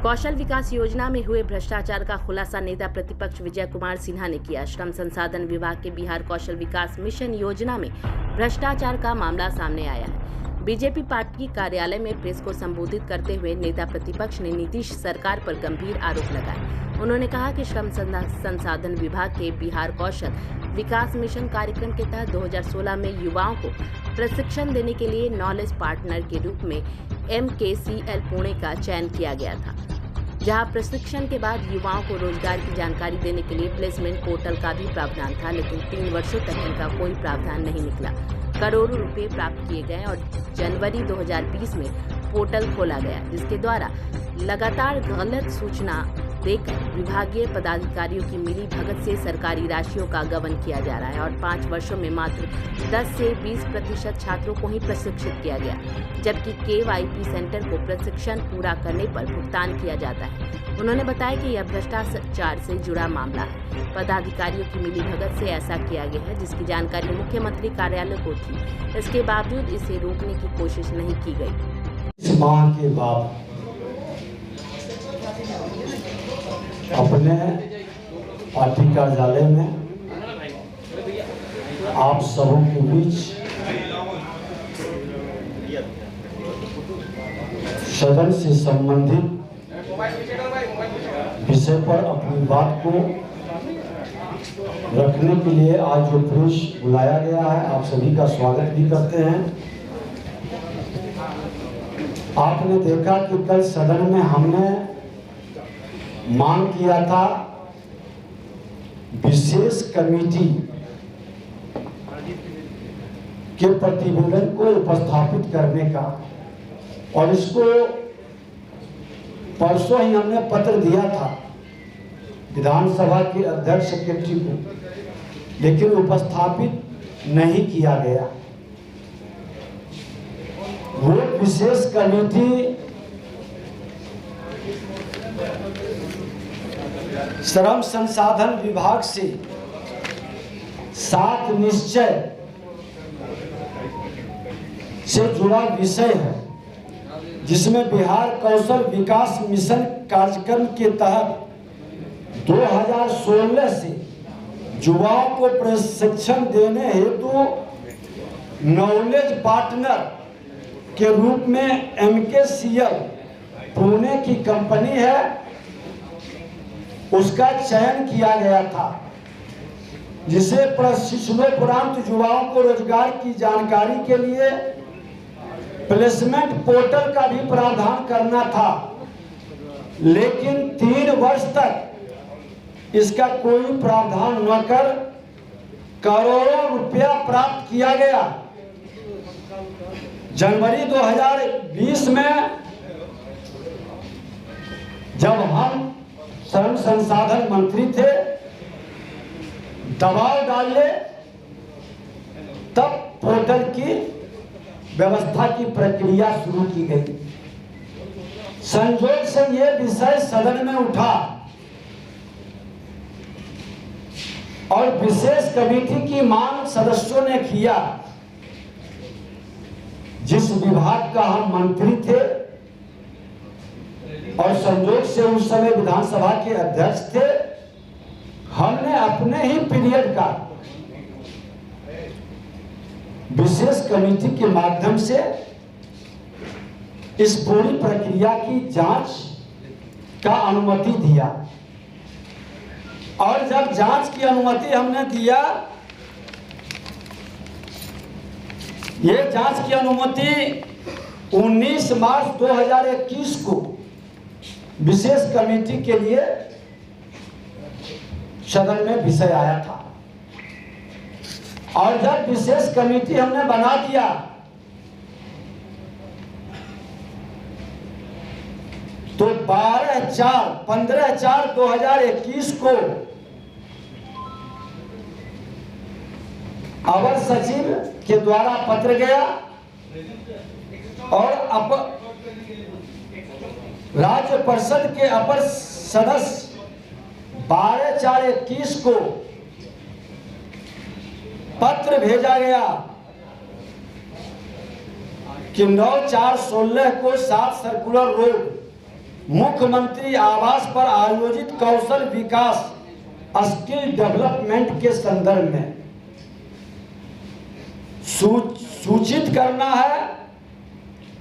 कौशल विकास योजना में हुए भ्रष्टाचार का खुलासा नेता प्रतिपक्ष विजय कुमार सिन्हा ने किया। श्रम संसाधन विभाग के बिहार कौशल विकास मिशन योजना में भ्रष्टाचार का मामला सामने आया है। बीजेपी पार्टी कार्यालय में प्रेस को संबोधित करते हुए नेता प्रतिपक्ष ने नीतीश सरकार पर गंभीर आरोप लगाए। उन्होंने कहा कि श्रम संसाधन विभाग के बिहार कौशल विकास मिशन कार्यक्रम के तहत 2016 में युवाओं को प्रशिक्षण देने के लिए नॉलेज पार्टनर के रूप में MKCL पुणे का चयन किया गया था, जहां प्रशिक्षण के बाद युवाओं को रोजगार की जानकारी देने के लिए प्लेसमेंट पोर्टल का भी प्रावधान था, लेकिन 3 वर्षों तक इनका कोई प्रावधान नहीं निकला। करोड़ों रुपए प्राप्त किए गए और जनवरी 2020 में पोर्टल खोला गया, जिसके द्वारा लगातार गलत सूचना देकर विभागीय पदाधिकारियों की मिली भगत से सरकारी राशियों का गबन किया जा रहा है और 5 वर्षों में मात्र 10 से 20% छात्रों को ही प्रशिक्षित किया गया, जबकि KYP सेंटर को प्रशिक्षण पूरा करने पर भुगतान किया जाता है। उन्होंने बताया कि यह भ्रष्टाचार से जुड़ा मामला है। पदाधिकारियों की मिली भगत से ऐसा किया गया है, जिसकी जानकारी मुख्यमंत्री कार्यालय को थी। इसके बावजूद इसे रोकने की कोशिश नहीं की गई। इस माह के बाद अपने पार्टी कार्यालय में आप सबों के बीच सदन से संबंधित विषय पर अपनी बात को रखने के लिए आज जो प्रेस बुलाया गया है, आप सभी का स्वागत भी करते हैं। आपने देखा कि कल सदन में हमने मांग किया था विशेष कमेटी के प्रतिवेदन को उपस्थापित करने का, और इसको परसों ही हमने पत्र दिया था विधानसभा के अध्यक्ष सेक्रेटरी को, लेकिन उपस्थापित नहीं किया गया। वो विशेष कमेटी श्रम संसाधन विभाग से 7 निश्चय से जुड़ा विषय है, जिसमें बिहार कौशल विकास मिशन कार्यक्रम के तहत 2016 से युवाओं को प्रशिक्षण देने हेतु नॉलेज पार्टनर के रूप में MKCL पुणे की कंपनी है, उसका चयन किया गया था, जिसे प्रशिक्षणोपरांत युवाओं को रोजगार की जानकारी के लिए प्लेसमेंट पोर्टल का भी प्रावधान करना था, लेकिन 3 वर्ष तक इसका कोई प्रावधान न कर करोड़ों रुपया प्राप्त किया गया। जनवरी 2020 में जब हम श्रम संसाधन मंत्री थे, दबाव डाले, तब पोर्टल की व्यवस्था की प्रक्रिया शुरू की गई। संयोग से ये विषय सदन में उठा और विशेष कमेटी की मांग सदस्यों ने किया। जिस विभाग का हम मंत्री थे और संयोग से उस समय विधानसभा के अध्यक्ष थे, हमने अपने ही पीरियड का विशेष कमेटी के माध्यम से इस पूरी प्रक्रिया की जांच का अनुमति दिया, और जब जांच की अनुमति हमने दिया, ये जांच की अनुमति 19 मार्च 2021 को विशेष कमेटी के लिए सदन में विषय आया था, और जब विशेष कमेटी हमने बना दिया तो 15/4/2021 को अवर सचिव के द्वारा पत्र गया और राज्य परिषद के अपर सदस्य 12/4/21 को पत्र भेजा गया कि 9/4/16 को 7 सर्कुलर रोड मुख्यमंत्री आवास पर आयोजित कौशल विकास स्किल डेवलपमेंट के संदर्भ में सूचित करना है।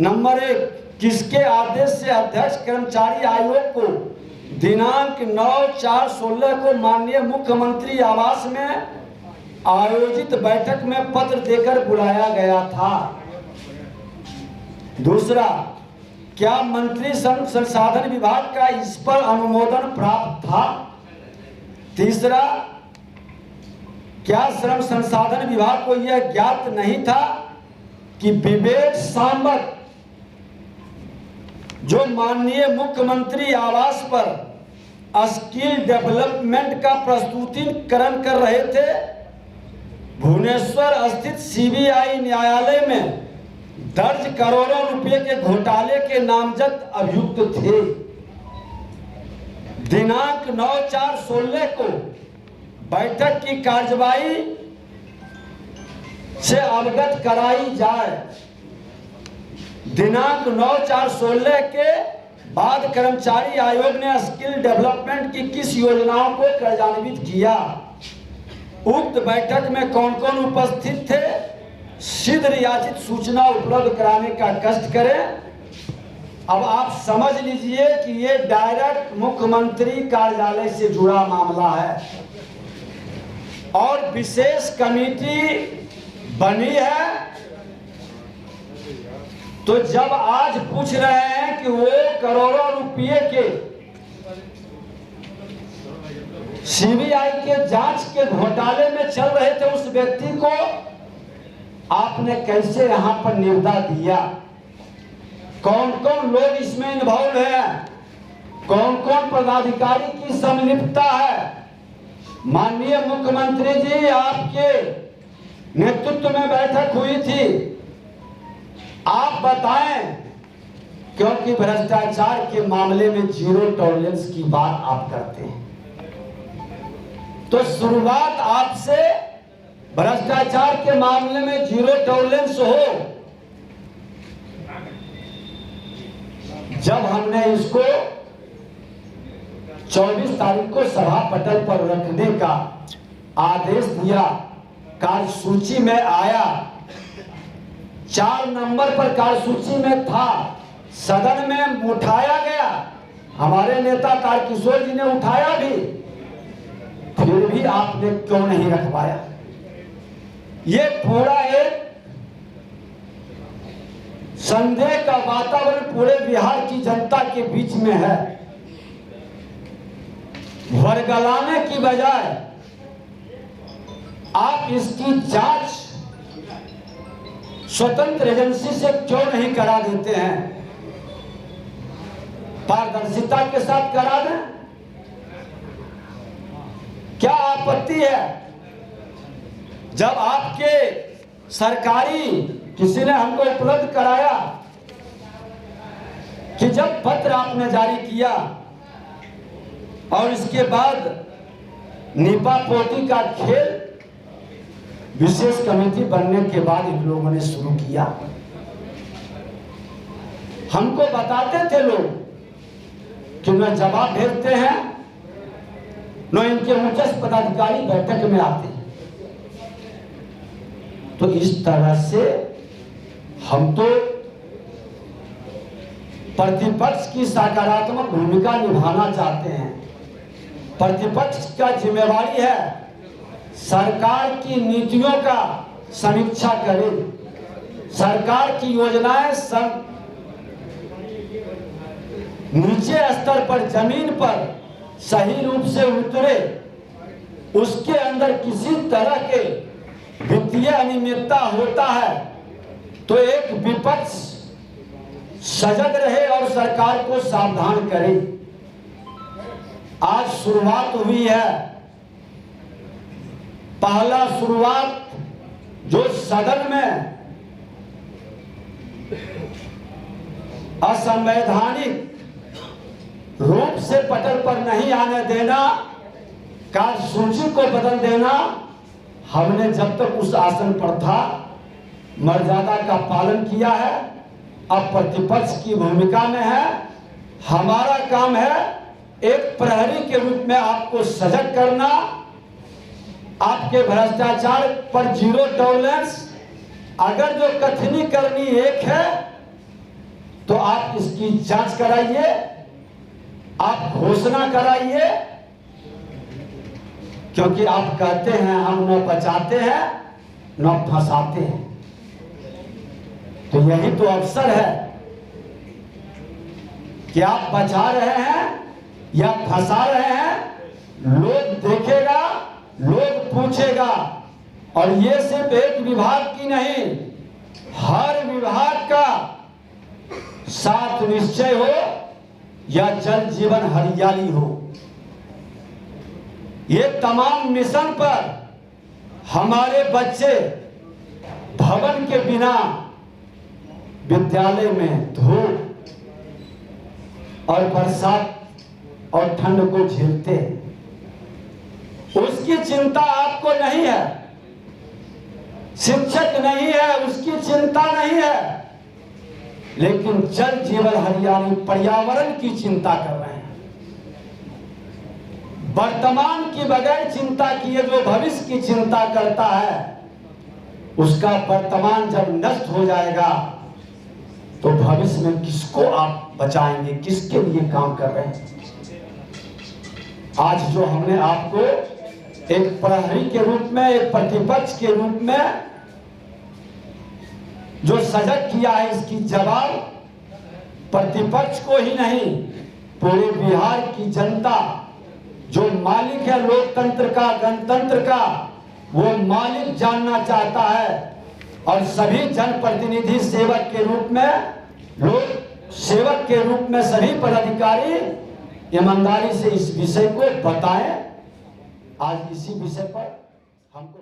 नंबर 1, किसके आदेश से अध्यक्ष कर्मचारी आयोग को दिनांक 9/4/16 को माननीय मुख्यमंत्री आवास में आयोजित बैठक में पत्र देकर बुलाया गया था। दूसरा, क्या मंत्री श्रम संसाधन विभाग का इस पर अनुमोदन प्राप्त था? तीसरा, क्या श्रम संसाधन विभाग को यह ज्ञात नहीं था कि विवेक सामंत जो माननीय मुख्यमंत्री आवास पर स्किल डेवलपमेंट का प्रस्तुतिकरण कर रहे थे, भुवनेश्वर स्थित सीबीआई न्यायालय में दर्ज करोड़ों रुपए के घोटाले के नामजद अभियुक्त थे। दिनांक 9/4/16 को बैठक की कार्यवाही से अवगत कराई जाए। दिनांक 9/4/16 के बाद कर्मचारी आयोग ने स्किल डेवलपमेंट की किस योजनाओं को कार्यान्वित किया? उक्त बैठक में कौन कौन उपस्थित थे? शीघ्र याचित सूचना उपलब्ध कराने का कष्ट करें। अब आप समझ लीजिए कि ये डायरेक्ट मुख्यमंत्री कार्यालय से जुड़ा मामला है और विशेष कमेटी बनी है। तो जब आज पूछ रहे हैं कि वो करोड़ों रुपये के सीबीआई के जांच के घोटाले में चल रहे थे, उस व्यक्ति को आपने कैसे यहां पर न्योता दिया? कौन कौन लोग इसमें इन्वॉल्व है? कौन कौन पदाधिकारी की संलिप्तता है? माननीय मुख्यमंत्री जी, आपके नेतृत्व में बैठक हुई थी, आप बताएं, क्योंकि भ्रष्टाचार के मामले में जीरो टॉलरेंस की बात आप करते हैं। तो शुरुआत आपसे भ्रष्टाचार के मामले में जीरो टॉलरेंस हो। जब हमने इसको 24 तारीख को सभा पटल पर रखने का आदेश दिया, कार्यसूची में आया, 4 नंबर पर कार्यसूची में था, सदन में उठाया गया, हमारे नेता तारकिशोर जी ने उठाया भी, फिर भी आपने क्यों नहीं रखवाया? ये पूरा एक संदेह का वातावरण पूरे बिहार की जनता के बीच में है। वर्गलाने की बजाय आप इसकी जांच स्वतंत्र एजेंसी से क्यों नहीं करा देते हैं? पारदर्शिता के साथ करा दें। क्या आपत्ति है? जब आपके सरकारी किसी ने हमको उपलब्ध कराया कि जब पत्र आपने जारी किया और इसके बाद नीपा पोती का खेल विशेष कमेटी बनने के बाद इन लोगों ने शुरू किया। हमको बताते थे लोग कि न जवाब भेजते हैं, न इनके उच्च पदाधिकारी बैठक में आते हैं। तो इस तरह से हम तो प्रतिपक्ष की सकारात्मक भूमिका निभाना चाहते हैं। प्रतिपक्ष का जिम्मेवारी है सरकार की नीतियों का समीक्षा करे, सरकार की योजनाएं नीचे स्तर पर, जमीन पर सही रूप से उतरे, उसके अंदर किसी तरह के वित्तीय अनियमितता होता है तो एक विपक्ष सजग रहे और सरकार को सावधान करे। आज शुरुआत हुई है, पहला शुरुआत जो सदन में असंवैधानिक रूप से पटल पर नहीं आने देना, कार्यसूची को बदल देना, हमने जब तक उस आसन पर था मर्यादा का पालन किया है। अब प्रतिपक्ष की भूमिका में है, हमारा काम है एक प्रहरी के रूप में आपको सजग करना, आपके भ्रष्टाचार पर जीरो टॉलरेंस। अगर जो कथनी करनी एक है तो आप इसकी जांच कराइए, आप घोषणा कराइए, क्योंकि आप कहते हैं हम न बचाते हैं न फंसाते हैं। तो यही तो अवसर है कि आप बचा रहे हैं या फंसा रहे हैं। लोग देखेगा, लोग पूछेगा। और ये सिर्फ एक विभाग की नहीं, हर विभाग का साथ निश्चय हो या जल जीवन हरियाली हो, ये तमाम मिशन पर हमारे बच्चे भवन के बिना विद्यालय में धूप और बरसात और ठंड को झेलते हैं। उसकी चिंता आपको नहीं है, शिक्षक नहीं है, उसकी चिंता नहीं है, लेकिन जल जीवन हरियाली पर्यावरण की चिंता कर रहे हैं। वर्तमान की बगैर चिंता किए जो भविष्य की चिंता करता है, उसका वर्तमान जब नष्ट हो जाएगा तो भविष्य में किसको आप बचाएंगे, किसके लिए काम कर रहे हैं। आज जो हमने आपको एक प्रहरी के रूप में, एक प्रतिपक्ष के रूप में जो सजग किया है, इसकी जवाब प्रतिपक्ष को ही नहीं, पूरे बिहार की जनता जो मालिक है लोकतंत्र का, गणतंत्र का, वो मालिक जानना चाहता है। और सभी जनप्रतिनिधि सेवक के रूप में, लोक सेवक के रूप में सभी पदाधिकारी ईमानदारी से इस विषय को बताएं। आज इसी विषय पर हमको